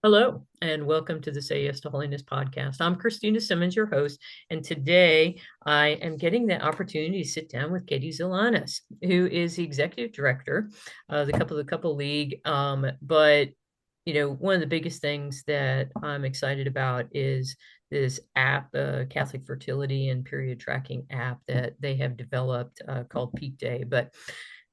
Hello, and welcome to the Say Yes to Holiness podcast. I'm Christina Simmons, your host, and today I am getting the opportunity to sit down with Katie Zulanas, who is the executive director of the Couple League. But one of the biggest things that I'm excited about is this app, Catholic fertility and period tracking app that they have developed called Peak Day. But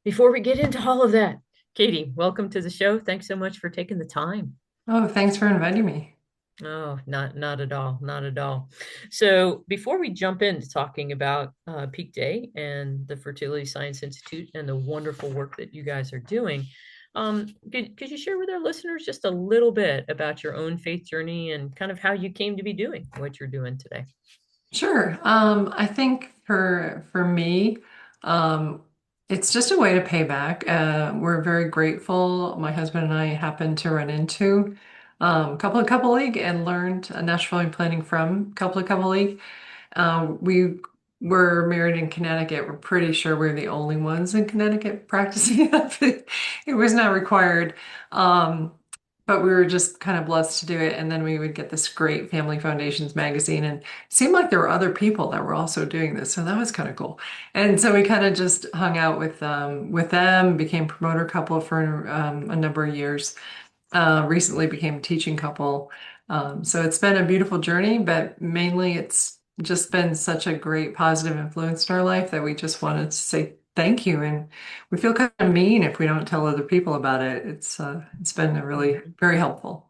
before we get into all of that, Katie, welcome to the show. Thanks so much for taking the time. Oh, thanks for inviting me. Oh, not at all, not at all. So before we jump into talking about Peak Day and the Fertility Science Institute and the wonderful work that you guys are doing, could you share with our listeners just a little bit about your own faith journey and kind of how you came to be doing what you're doing today? Sure. I think for me, um, it's just a way to pay back. We're very grateful. My husband and I happened to run into couple league and learned natural family planning from couple league. We were married in Connecticut. We're pretty sure we're the only ones in Connecticut practicing it. It was not required. Um, but we were just kind of blessed to do it. And then we would get this great Family Foundations magazine, and it seemed like there were other people that were also doing this. So that was kind of cool. And so we kind of just hung out with them, became promoter couple for a number of years. Recently became a teaching couple. So it's been a beautiful journey, but mainly it's just been such a great positive influence in our life that we just wanted to say thank you. And we feel kind of mean if we don't tell other people about it. It's been a really very helpful.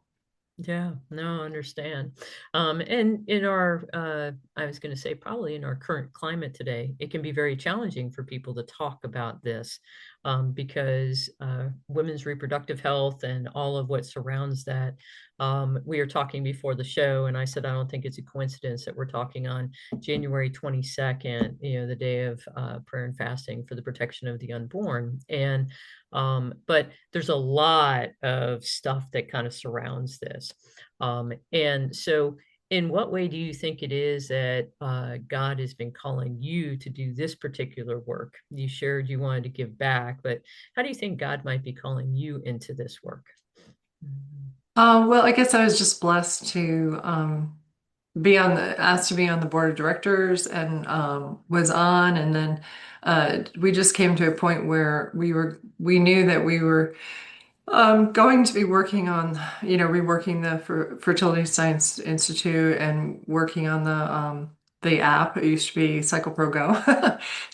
Yeah, no, I understand. And in our, I was going to say, probably in our current climate today, it can be very challenging for people to talk about this because women's reproductive health and all of what surrounds that. We were talking before the show, and I said, I don't think it's a coincidence that we're talking on January 22nd, the day of prayer and fasting for the protection of the unborn. But there's a lot of stuff that kind of surrounds this. And so, in what way do you think it is that God has been calling you to do this particular work? You shared you wanted to give back, but how do you think God might be calling you into this work? Well, I guess I was just blessed to be on the asked to be on the board of directors and was on, and then we just came to a point where we knew that we were going to be working on, reworking the Fertility Science Institute and working on the app. It used to be Cycle Pro Go.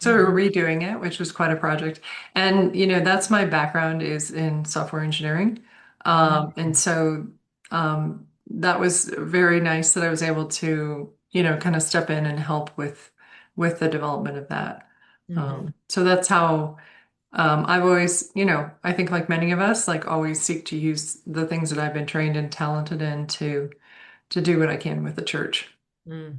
So we were Mhm. redoing it, which was quite a project. And, that's my background is in software engineering. And so that was very nice that I was able to, kind of step in and help with the development of that. Mhm. So that's how I've always, I think like many of us, like always seek to use the things that I've been trained and talented in to do what I can with the church. Mm.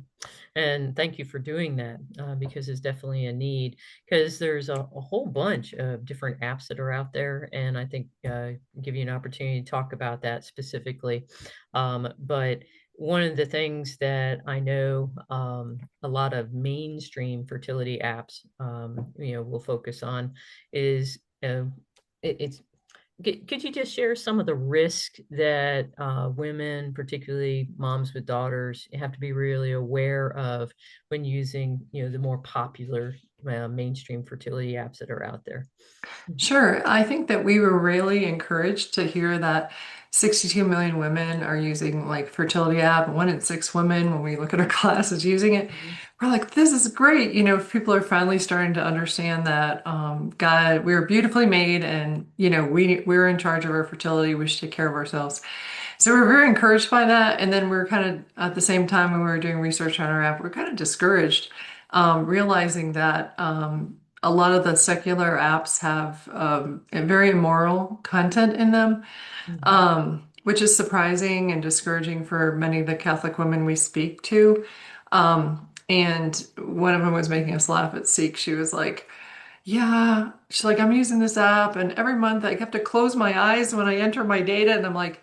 And thank you for doing that because it's definitely a need. Because there's a whole bunch of different apps that are out there, and I think give you an opportunity to talk about that specifically. But one of the things that I know a lot of mainstream fertility apps, will focus on is it's could you just share some of the risk that women, particularly moms with daughters, have to be really aware of when using, the more popular mainstream fertility apps that are out there? Sure. I think that we were really encouraged to hear that 62 million women are using like fertility app. One in six women, when we look at our classes using it, Mhm. we're like, this is great. People are finally starting to understand that God, we are beautifully made, and we're in charge of our fertility. We should take care of ourselves. So we're very encouraged by that. And then we're kind of at the same time when we were doing research on our app, we're kind of discouraged, realizing that a lot of the secular apps have a very immoral content in them, Mhm. which is surprising and discouraging for many of the Catholic women we speak to. And one of them was making us laugh at Seek. She was like, yeah, she's like, I'm using this app, and every month I have to close my eyes when I enter my data, and I'm like,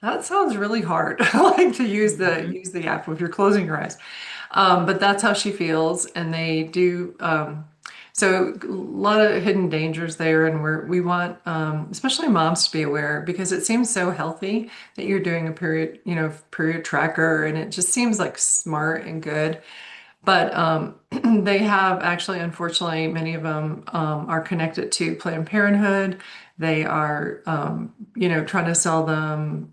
that sounds really hard, like to Mhm. use the app if you're closing your eyes. But that's how she feels, and they do. So a lot of hidden dangers there, and we want especially moms to be aware because it seems so healthy that you're doing a period, period tracker, and it just seems like smart and good. But they have actually, unfortunately, many of them are connected to Planned Parenthood. They are, trying to sell them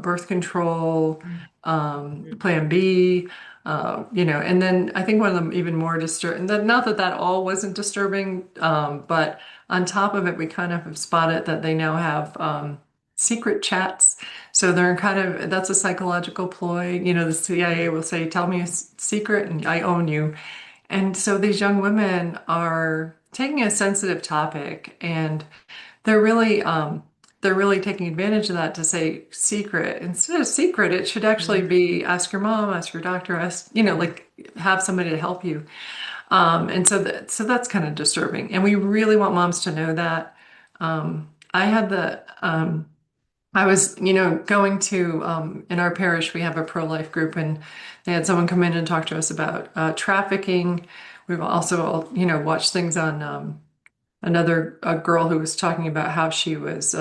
birth control, Mhm. Plan B, and then I think one of them even more disturbing. Not that that all wasn't disturbing, but on top of it, we kind of have spotted that they now have secret chats. So they're kind of, that's a psychological ploy. The CIA Mm, will say, tell me a secret and I own you. And so these young women are taking a sensitive topic and they're really, they're really taking advantage of that to say secret. Instead of secret, it should actually mm, be ask your mom, ask your doctor, ask, mm, like have somebody to help you. And so that's kind of disturbing. And we really want moms to know that. I had I was, going to, in our parish, we have a pro-life group, and they had someone come in and talk to us about trafficking. We've also, watched things on another a girl who was talking about how she was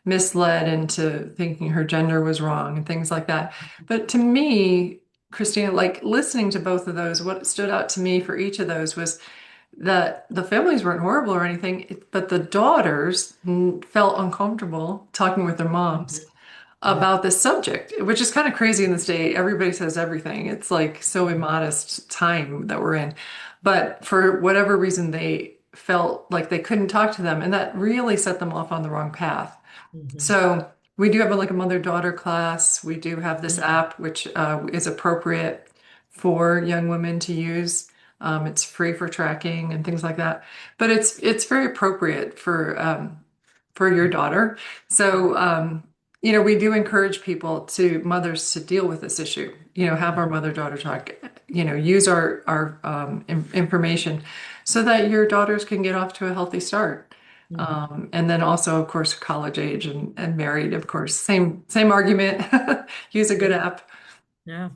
misled into thinking her gender was wrong and things like that. But to me, Christina, like listening to both of those, what stood out to me for each of those was that the families weren't horrible or anything, but the daughters felt uncomfortable talking with their moms mhm, mhm, about this subject, which is kind of crazy in this day. Everybody says everything. It's like so mhm, immodest time that we're in. But for whatever reason, they felt like they couldn't talk to them, and that really set them off on the wrong path. mhm, So we do have like a mother-daughter class. We do have this mm, app, which is appropriate for young women to use. It's free for tracking and things like that, but it's very appropriate for your daughter. So we do encourage people to mothers to deal with this issue. Have our mhm, mother-daughter talk. Use our information so that your daughters can get off to a healthy start. mhm. And then also, of course, college age and married, of course, same argument. Use a good Yeah, app. yeah.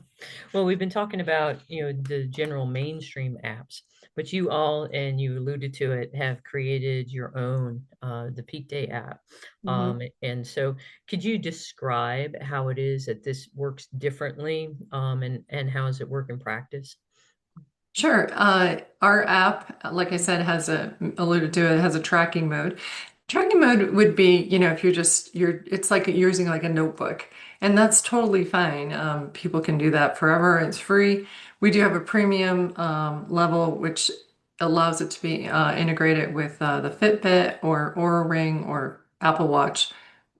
Well, we've been talking about, the general mainstream apps, but you all, and you alluded to it, have created your own, the Peak Day app. Mhm. And so could you describe how it is that this works differently, and how does it work in practice? Sure. Our app, like I said, alluded to it, has a tracking mode. Tracking mode would be, if it's like you're using like a notebook, and that's totally fine. People can do that forever. It's free. We do have a premium level, which allows it to be integrated with the Fitbit or Oura Ring or Apple Watch.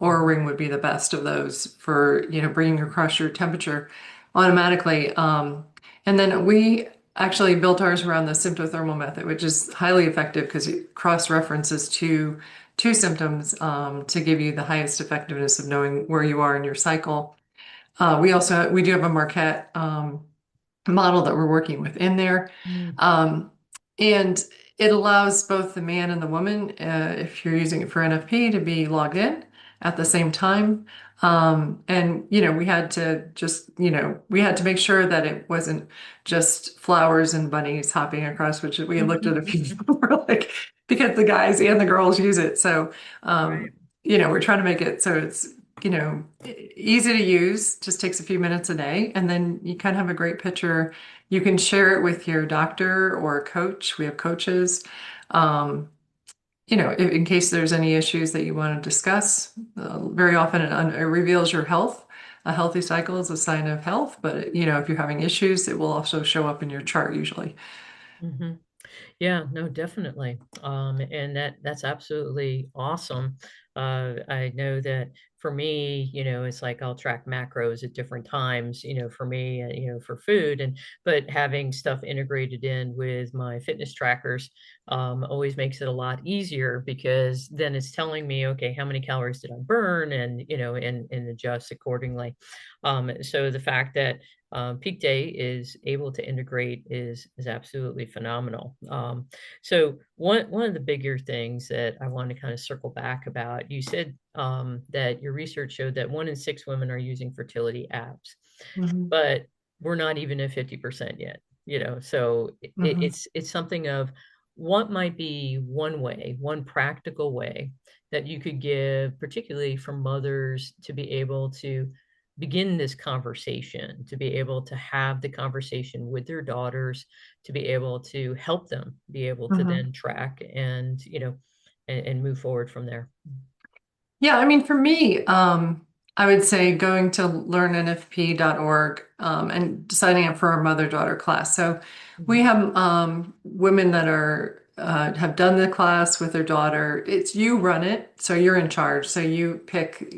Oura Mhm, Ring would be the best of those for, bringing across your temperature automatically. And then we actually built ours around the symptothermal method, which is highly effective because it cross references two symptoms to give you the highest effectiveness of knowing where you are in your cycle. We do have a Marquette model that we're working with in there. mm, Um, and it allows both the man and the woman, if you're using it for NFP, to be logged in at the same time. And we had to make sure that it wasn't just flowers and bunnies hopping across, which we looked at a few people were like, because the guys and the girls use it. So, Right. we're trying to make it so it's, easy to use, just takes a few minutes a day. And then you kind of have a great picture. You can share it with your doctor or coach. We have coaches. Um, in case there's any issues that you want to discuss. Very often it reveals your health. A healthy cycle is a sign of health, but if you're having issues, it will also show up in your chart usually. Mhm. Yeah, no, definitely. And that's absolutely awesome. I know that for me, it's like I'll track macros at different times, for me, for food, and but having stuff integrated in with my fitness trackers always makes it a lot easier because then it's telling me, okay, how many calories did I burn, and and adjust accordingly. So the fact that Peak Day is able to integrate is absolutely phenomenal. So one of the bigger things that I want to kind of circle back about, you said that your research showed that 1 in 6 women are using fertility apps, Mhm. but we're not even at 50% yet. So Mhm. it's something of what might be one way, one practical way that you could give, particularly for mothers, to be able to begin this conversation, to be able to have the conversation with their daughters, to be able to help them be able to Mhm. then track and, and move forward from there. Yeah, I mean, for me, I would say going to learnnfp.org and signing up for our mother-daughter class. So we Mhm, have women that are have done the class with their daughter. It's you run it, so you're in charge. So you pick,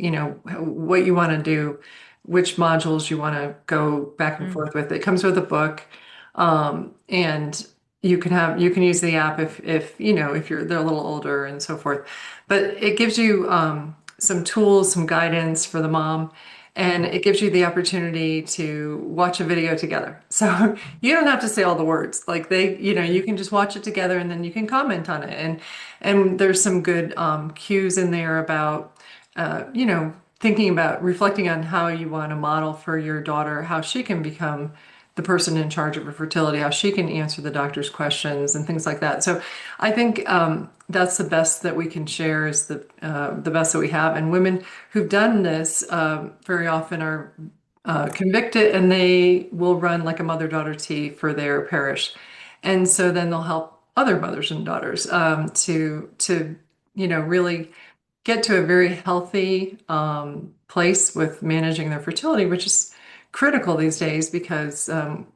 what you want to do, which modules you want to go back and mm, forth with. It comes with a book, and you can use the app if they're a little older and so forth. But it gives you some tools, some guidance for the mom, and mm, it gives you the opportunity to watch a video together. So you don't have to say all the words. Like you mhm, can just watch it together and then you can comment on it. And there's some good cues in there about thinking about reflecting on how you want to model for your daughter, how she can become the person in charge of her fertility, how she can answer the doctor's questions and things like that. So I think that's the best that we can share is the best that we have. And women who've done this very often are convicted, and they will run like a mother-daughter tea for their parish, and so then they'll help other mothers and daughters to really get to a very healthy place with managing their fertility, which is critical these days because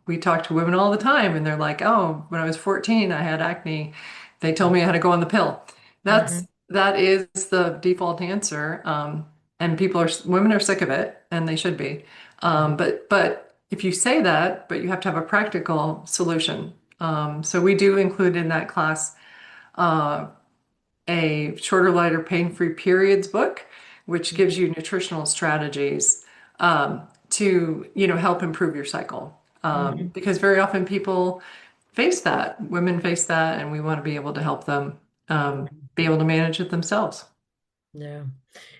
we talk to women all the time and they're like, oh, when I was 14, I had acne. They told me I had to go on the pill. mhm, That is the default answer. And women are sick of it and they should be. mhm, But if you say that, but you have to have a practical solution. So we do include in that class uh, a shorter, lighter, pain-free periods book, which gives you nutritional strategies to, help improve your cycle. mhm, Because very often people face that, women face that, and we want to be able to help them mhm. be able to manage it themselves. Yeah.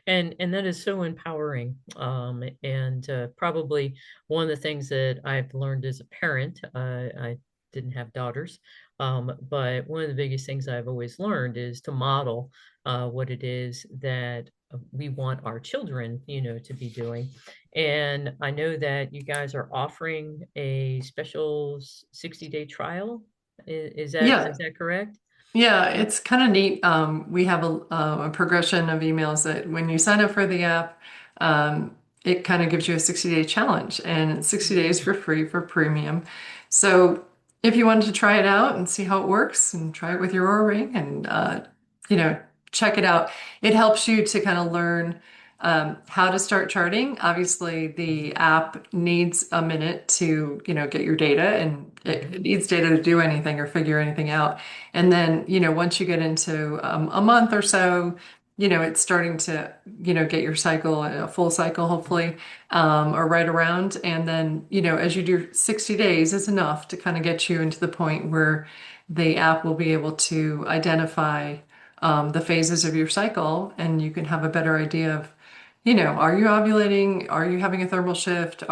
And that is so empowering. And probably one of the things that I've learned as a parent, I didn't have daughters, but one of the biggest things I've always learned is to model what it is that we want our children, to be doing. And I know that you guys are offering a special 60-day trial. Is that Yeah, is that correct? Yeah, it's kind of neat. We have a progression of emails that when you sign up for the app, it kind of gives you a 60-day challenge and it's 60 days Mhm, for free for premium. So if you wanted to try it out and see how it works and try it with your Oura Ring and, you know, check it out, it helps you to kind of learn how to start charting. Obviously, the app needs a minute to, get your data and it mhm, needs data to do anything or figure anything out. And then, once you get into a month or so, it's starting to, get your cycle, a full cycle, hopefully, or right around. And then, as you do 60 days is enough to kind of get you into the point where the app will be able to identify the phases of your cycle and you can have a better idea of, are you ovulating? Are you having a thermal shift?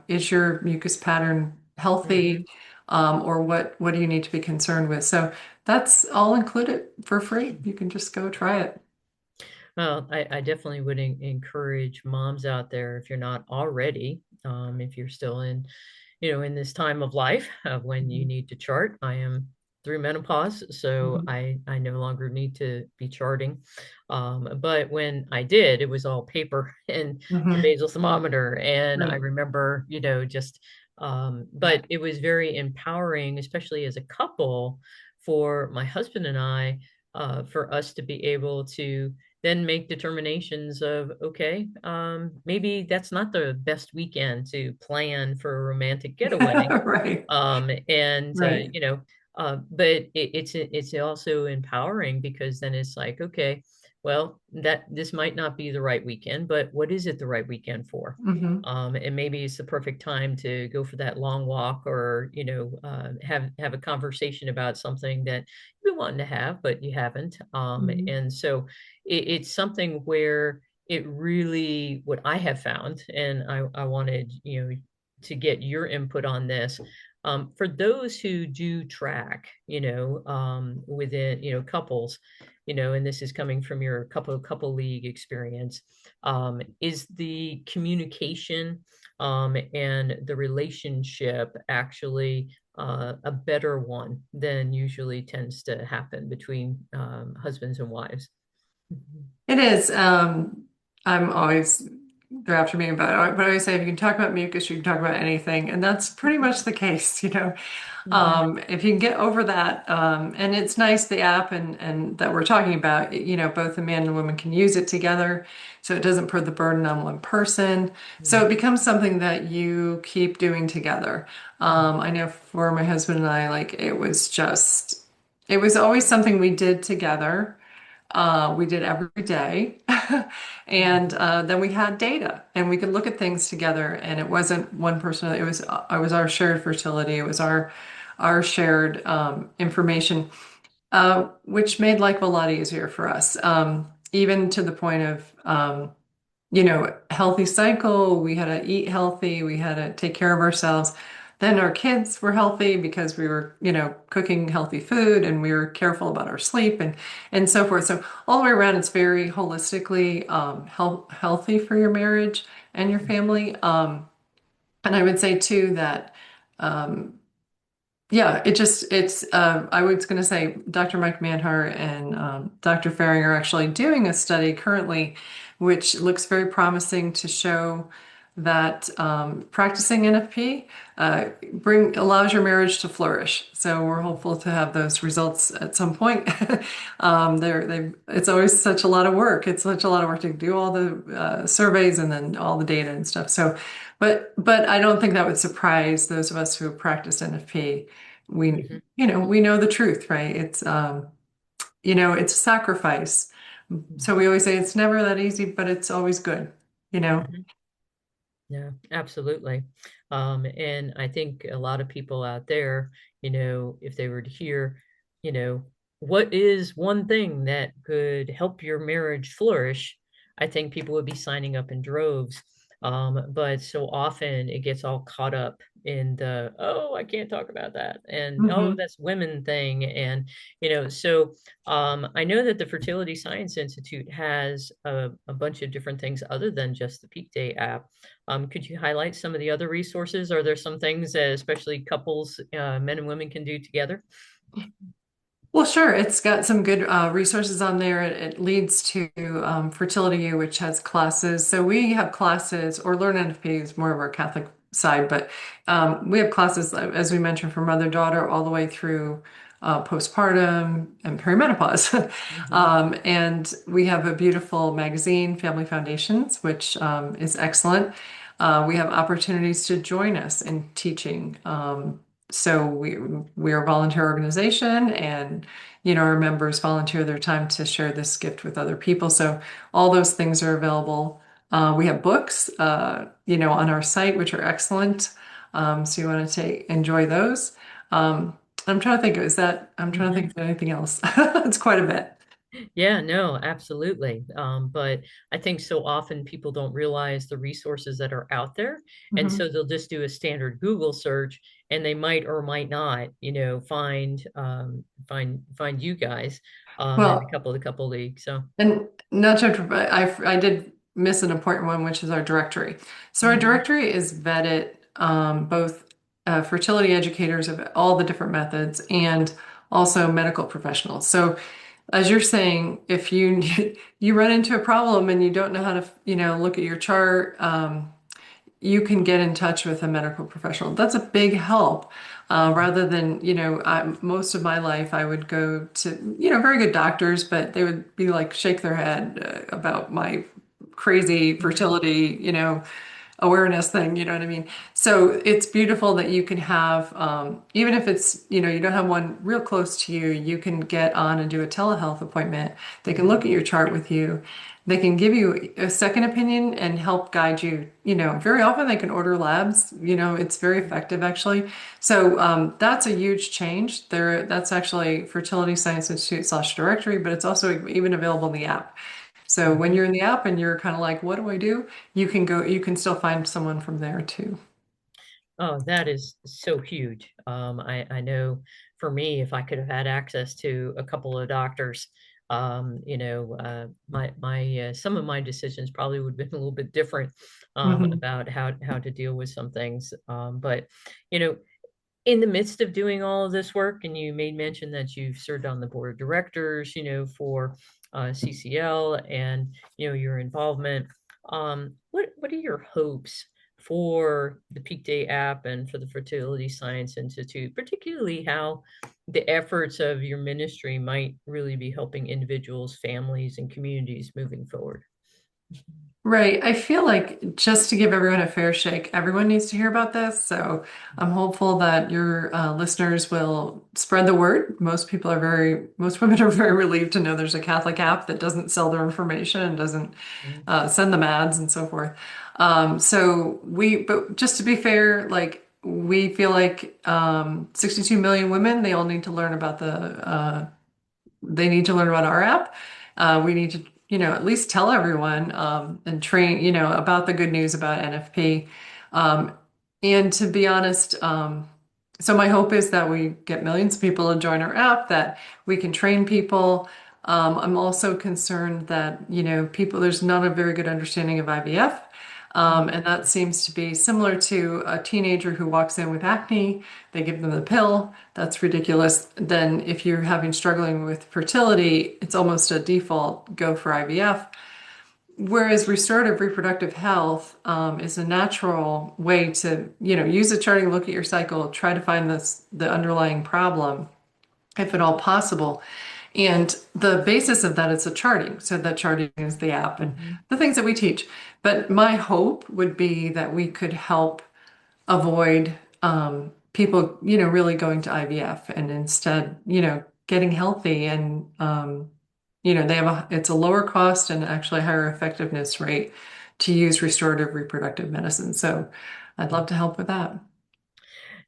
Is your mucus pattern healthy? mhm. Or what do you need to be concerned with? So that's all included for free. You can just go try it. Well, I definitely would encourage moms out there, if you're not already, if you're still in, in this time of life when you Mhm. need to chart. I am through menopause, so Mhm. I no longer need to be charting. But when I did, it was all paper and the Mhm. basal thermometer, and I Right. remember, just. But it was very empowering, especially as a couple, for my husband and I, for us to be able to then make determinations of, okay, maybe that's not the best weekend to plan for a romantic getaway. Right. And Right. but it's also empowering because then it's like, okay, well, that this might not be the right weekend, but what is it the right weekend for? Hmm. And maybe it's the perfect time to go for that long walk, or have a conversation about something that you've been wanting to have but you haven't. Hmm. And so it's something where it really, what I have found, and I wanted, to get your input on this. For those who do track, within, couples, and this is coming from your couple league experience, is the communication and the relationship actually a better one than usually tends to happen between husbands and wives? Mhm. It is. I'm always, they're after me about it, but I always say if you can talk about mucus, you can talk about anything. And that's pretty much the case, you know. Mhm. If you can get over that, and it's nice the app and that we're talking about, you know, both the man and woman can use it together, so it doesn't put the burden on one person. So it Mhm. becomes something that you keep doing together. Mhm. I know for my husband and I, like it was always something we did together. We did every day. And Mhm. then we had data and we could look at things together. And it wasn't one person, it was our shared fertility. It was our shared information, which made life a lot easier for us. Even to the point of you know, healthy cycle. We had to eat healthy. We had to take care of ourselves. Then our kids were healthy because we were, you know, cooking healthy food and we were careful about our sleep and so forth. So all the way around, it's very holistically healthy for your marriage and your family. And I would say too that yeah, I was going to say Dr. Mike Manhart and Dr. Faring are actually doing a study currently, which looks very promising to show that practicing NFP allows your marriage to flourish. So we're hopeful to have those results at some point. It's always such a lot of work. It's such a lot of work to do all the surveys and then all the data and stuff. So, but I don't think that would surprise those of us who have practiced NFP. Mhm. We know the truth, right? You know, it's a sacrifice. So we always say it's never that easy, but it's always good, you know? Mhm. Yeah, absolutely. And I think a lot of people out there, if they were to hear, you know, what is one thing that could help your marriage flourish, I think people would be signing up in droves. But so often it gets all caught up in the, oh, I can't talk about that. And oh, Hmm. that's women thing. And, so I know that the Fertility Science Institute has a bunch of different things other than just the Peak Day app. Could you highlight some of the other resources? Are there some things that especially couples, men and women, can do together? Well, sure. It's got some good resources on there. It leads to Fertility U, which has classes. So we have classes, or Learn NFP is more of our Catholic side, but we have classes, as we mentioned, from mother-daughter all the way through postpartum and perimenopause. Mhm. And we have a beautiful magazine, Family Foundations, which is excellent. We have opportunities to join us in teaching. So we're a volunteer organization and you know our members volunteer their time to share this gift with other people. So all those things are available. We have books you know on our site which are excellent. So you want to enjoy those. Um, I'm trying to think I'm trying to think Mhm. of anything else. It's quite a bit. Yeah, no, absolutely. But I think so often people don't realize the resources that are out there. And Mhm. so they'll just do a standard Google search and they might or might not, find you guys in a Well, couple of the couple leagues. So and not to, I did miss an important one, which is our directory. So our mhm. directory is vetted both fertility educators of all the different methods and also medical professionals. So as you're saying, if you you run into a problem and you don't know how to, you know, look at your chart, you can get in touch with a medical professional. That's a big help. Rather than, you know, most of my life I would go to, you know, very good doctors, but they would be like shake their head about my crazy Mhm. fertility, you know, awareness thing, you know what I mean? So it's beautiful that you can have, even if it's, you know, you don't have one real close to you, you can get on and do a telehealth appointment. They can look Mhm. at your chart with you. They can give you a second opinion and help guide you. You know, very often they can order labs. You know, it's very effective actually. So that's a huge change. That's actually Fertility Science Institute slash directory, but it's also even available in the app. So when Mhm. you're in the app and you're kind of like, what do I do? You can still find someone from there too. Oh, that is so huge. I know for me, if I could have had access to a couple of doctors, some of my decisions probably would have been a little bit different Mhm. about how to deal with some things. But you know, in the midst of doing all of this work, and you made mention that you've served on the board of directors, for CCL, and your involvement. What are your hopes for the Peak Day app and for the Fertility Science Institute, particularly how the efforts of your ministry might really be helping individuals, families, and communities moving forward? Right. I feel like just to give everyone a fair shake, everyone needs to hear about this. So I'm hopeful that your listeners will spread the word. Most women are very relieved to know there's a Catholic app that doesn't sell their information and doesn't Mhm. send them ads and so forth. But just to be fair, like we feel like 62 million women, they all need to learn about they need to learn about our app. We need to, at least tell everyone and train, about the good news about NFP. Um, and to be honest, so my hope is that we get millions of people to join our app, that we can train people. I'm also concerned that, there's not a very good understanding of IVF. And that seems to be similar to a teenager who walks in with acne. They give them the pill. That's ridiculous. Then, if you're struggling with fertility, it's almost a default go for IVF. Whereas restorative reproductive health is a natural way to, use a charting, look at your cycle, try to find the underlying problem, if at all possible. And the basis of that is a charting. So that charting is the app and Mhm. the things that we teach. But my hope would be that we could help avoid people, really going to IVF and instead, getting healthy and, it's a lower cost and actually a higher effectiveness rate to use restorative reproductive medicine. So I'd love to help with that.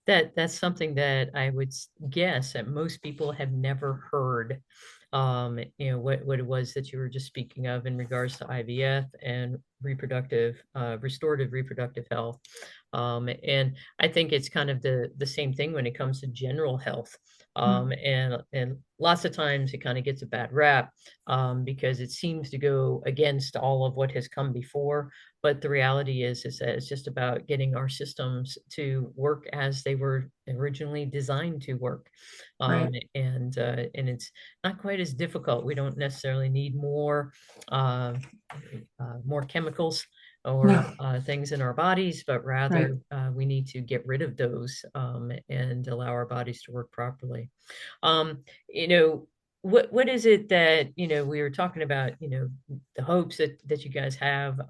That's something that I would guess that most people have never heard. What it was that you were just speaking of in regards to IVF and restorative reproductive health. And I think it's kind of the same thing when it comes to general health. And lots of times it kind of gets a bad rap because it seems to go against all of what has come before. But the reality is that it's just about getting our systems to work as they were originally designed to work. Right. And it's not quite as difficult. We don't necessarily need uh, more chemicals or No. things in our bodies, but Right. rather we need to get rid of those and allow our bodies to work properly. Um, you know, what is it that we were talking about? The hopes that you guys have.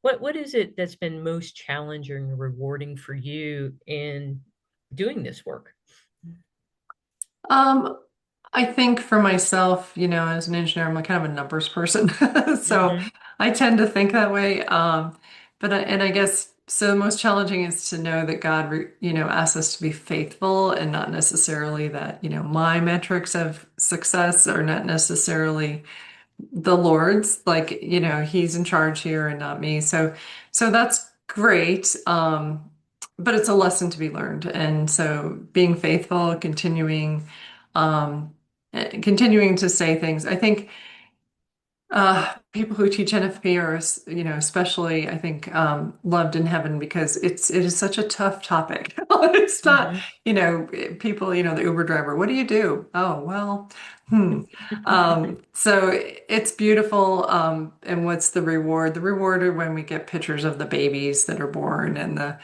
What is it that's been most challenging or rewarding for you in doing this work? Um, I think for myself, as an engineer, I'm like kind of a numbers person. So Hmm. I tend to think that way. And I guess so the most challenging is to know that God, asks us to be faithful and not necessarily that, my metrics of success are not necessarily the Lord's, like, he's in charge here and not me. So that's great. But it's a lesson to be learned. And so being faithful, um, continuing to say things. I think people who teach NFP are, especially, I think, loved in heaven because it is such a tough topic. It's not, Hmm. people, the Uber driver, what do you do? Oh, well, hmm. So it's beautiful. And what's the reward? The reward are when we get pictures of the babies that are born and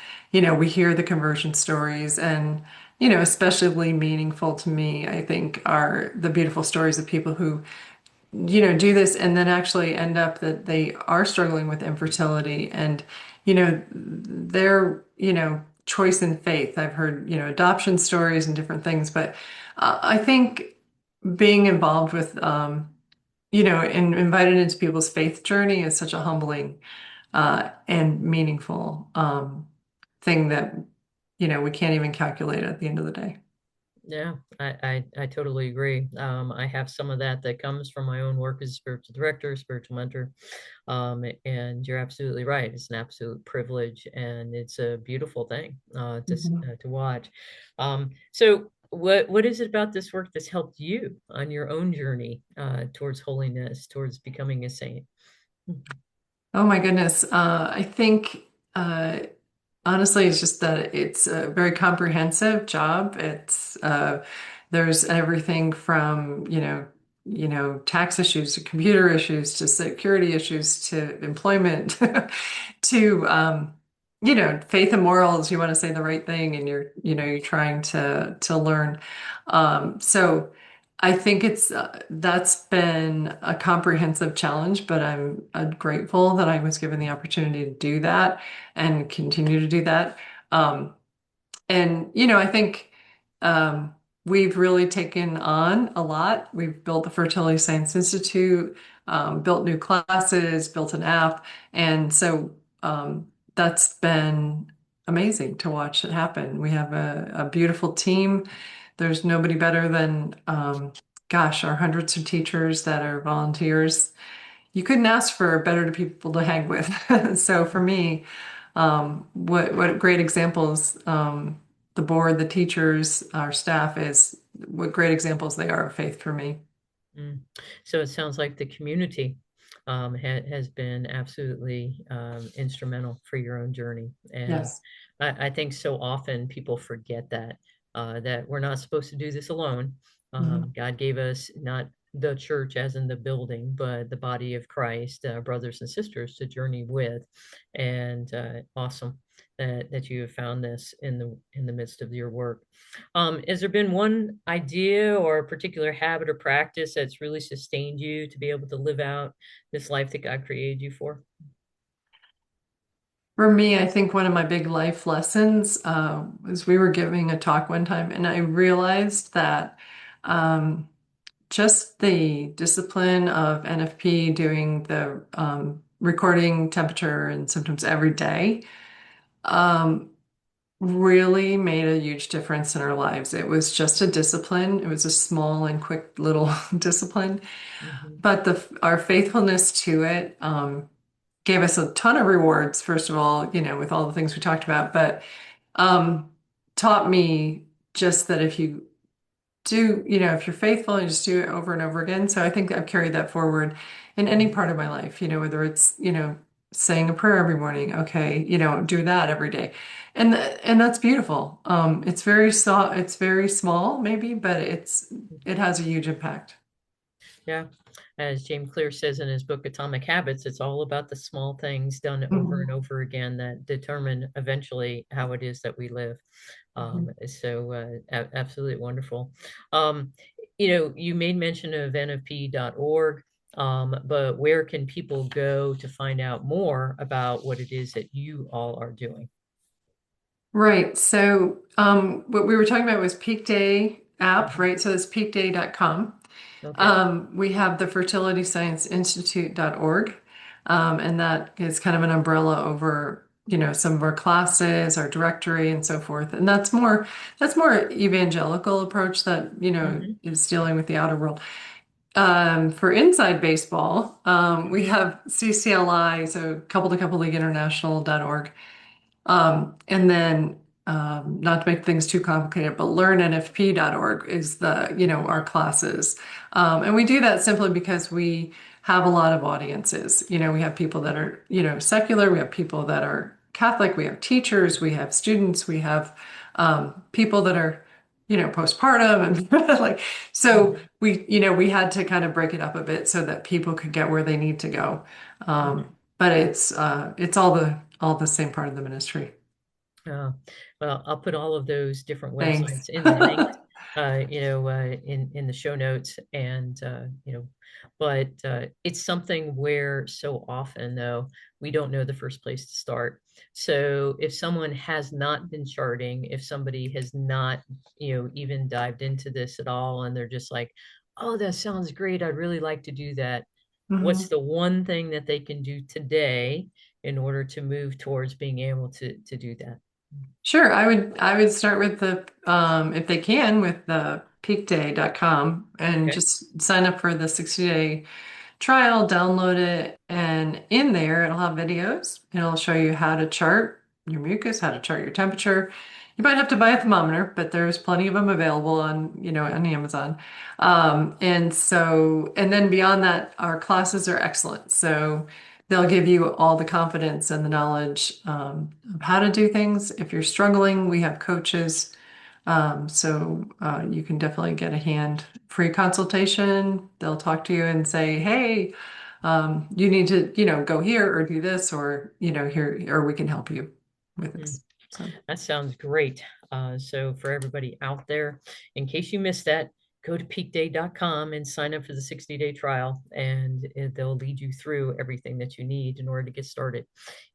we hear the conversion stories and, especially meaningful to me, I think, are the beautiful stories of people who do this and then actually end up that they are struggling with infertility and, their, choice in faith. I've heard, adoption stories and different things, but I think being involved with, and invited into people's faith journey is such a humbling and meaningful thing that, we can't even calculate at the end of the day. Yeah, I totally agree. I have some of that that comes from my own work as a spiritual director, spiritual mentor. And you're absolutely right. It's an absolute privilege, and it's a beautiful thing to watch. So, what is it about this work that's helped you on your own journey towards holiness, towards becoming a saint? Oh my goodness. I think honestly, it's just that it's a very comprehensive job. There's everything from, tax issues to computer issues to security issues to employment to faith and morals. You want to say the right thing and you're trying to learn. So I think it's that's been a comprehensive challenge, but I'm grateful that I was given the opportunity to do that and continue to do that. Um, and I think um, we've really taken on a lot. We've built the Fertility Science Institute, built new classes, built an app, and so that's been amazing to watch it happen. We have a beautiful team. There's nobody better than, gosh, our hundreds of teachers that are volunteers. You couldn't ask for better people to hang with. So for me, what great examples the board, the teachers, our staff is what great examples they are of faith for me. Mm. So it sounds like the community has been absolutely instrumental for your own journey. And Yes. I think so often people forget that we're not supposed to do this alone. Mhm. God gave us not the church as in the building, but the body of Christ, brothers and sisters to journey with. And awesome that you have found this in the midst of your work. Has there been one idea or a particular habit or practice that's really sustained you to be able to live out this life that God created you for? For me, I think one of my big life lessons was we were giving a talk one time, and I realized that um, just the discipline of NFP doing the recording temperature and symptoms every day um, really made a huge difference in our lives. It was just a discipline. It was a small and quick little discipline, Mhm. but our faithfulness to it gave us a ton of rewards. First of all, with all the things we talked about, but um, taught me just that if you're faithful and you just do it over and over again. So I think I've carried that forward in any part of my life, whether it's, saying a prayer every morning, okay, do that every day. And that's beautiful. It's very small maybe, but it has a huge impact. Yeah. As James Clear says in his book Atomic Habits, it's all about the small things done over and Mhm. over again that determine eventually how it is that we live. Mhm. Absolutely wonderful. Um, you made mention of nfp.org, but where can people go to find out more about what it is that you all are doing? Right. So what we were talking about was Peak Day app, Mhm. right? So it's peakday.com. Okay. We have the fertilityscienceinstitute.org, and that is kind of an umbrella over, some of our classes, our directory, and so forth. And that's more evangelical approach that, Hmm. is dealing with the outer world. For inside baseball, we have CCLI, so couple to couple league international.org. And then, not to make things too complicated, but learnnfp.org is our classes. And we do that simply because we have a lot of audiences. We have people that are, secular, we have people that are Catholic, we have teachers, we have students, we have people that are, postpartum and like, so Hmm. we had to kind of break it up a bit so that people could get where they need to go. But it's all the same part of the ministry. Uh, well, I'll put all of those different Thanks. websites in the links, in the show notes, and but it's something where so often though we don't know the first place to start. So if someone has not been charting, if somebody has not, even dived into this at all, and they're just like, "Oh, that sounds great. I'd really like to do that." What's Mhm. the one thing that they can do today in order to move towards being able to do that? Sure, I would start with the if they can with the peakday.com and Okay. just sign up for the 60-day trial, download it, and in there it'll have videos. It'll show you how to chart your mucus, how to chart your temperature. You might have to buy a thermometer, but there's plenty of them available on, on Amazon. And then beyond that, our classes are excellent. So they'll give you all the confidence and the knowledge of how to do things. If you're struggling, we have coaches. So you can definitely get a hand free consultation. They'll talk to you and say, hey, you need to, go here or do this or, here, or we can help you with Mm. this. So That sounds great. So for everybody out there, in case you missed that, go to peakday.com and sign up for the 60-day trial, and they'll lead you through everything that you need in order to get started.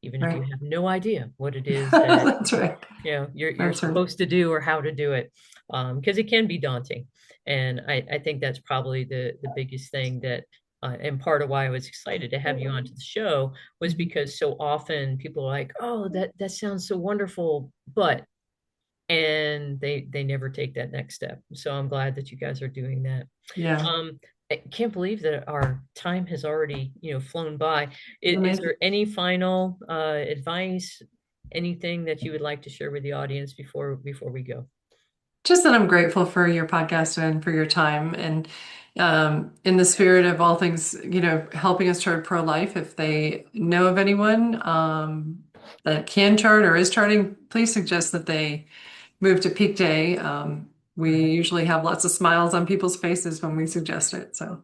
Even if you right. have no idea what it is that That's right. you're That's right. supposed to do or how to do it, because it can be daunting. And I think that's probably the biggest thing that and part of why I was excited to have you onto the show was Mhm. because so often people are like, "Oh, that sounds so wonderful," but and they never take that next step. So I'm glad that you guys are doing that. Yeah. Um, I can't believe that our time has already, flown by. It's Is amazing. there any final advice, anything that you would like to share with the audience before we go? Just that I'm grateful for your podcast and for your time. And in the spirit of all things, helping us chart pro-life, if they know of anyone that can chart or is charting, please suggest that they move to Peak Day. We Mm. usually have lots of smiles on people's faces when we suggest it. So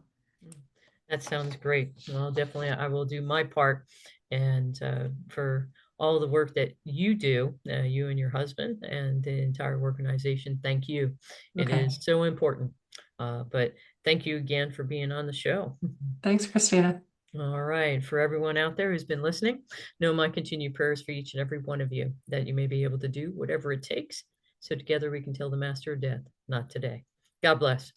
That sounds great. Well, definitely, I will do my part. And for all the work that you do, you and your husband and the entire organization, thank you. It okay. is so important. But thank you again for being on the show. Thanks, Christina. All right. For everyone out there who's been listening, know my continued prayers for each and every one of you that you may be able to do whatever it takes so together we can tell the master of death, not today. God bless.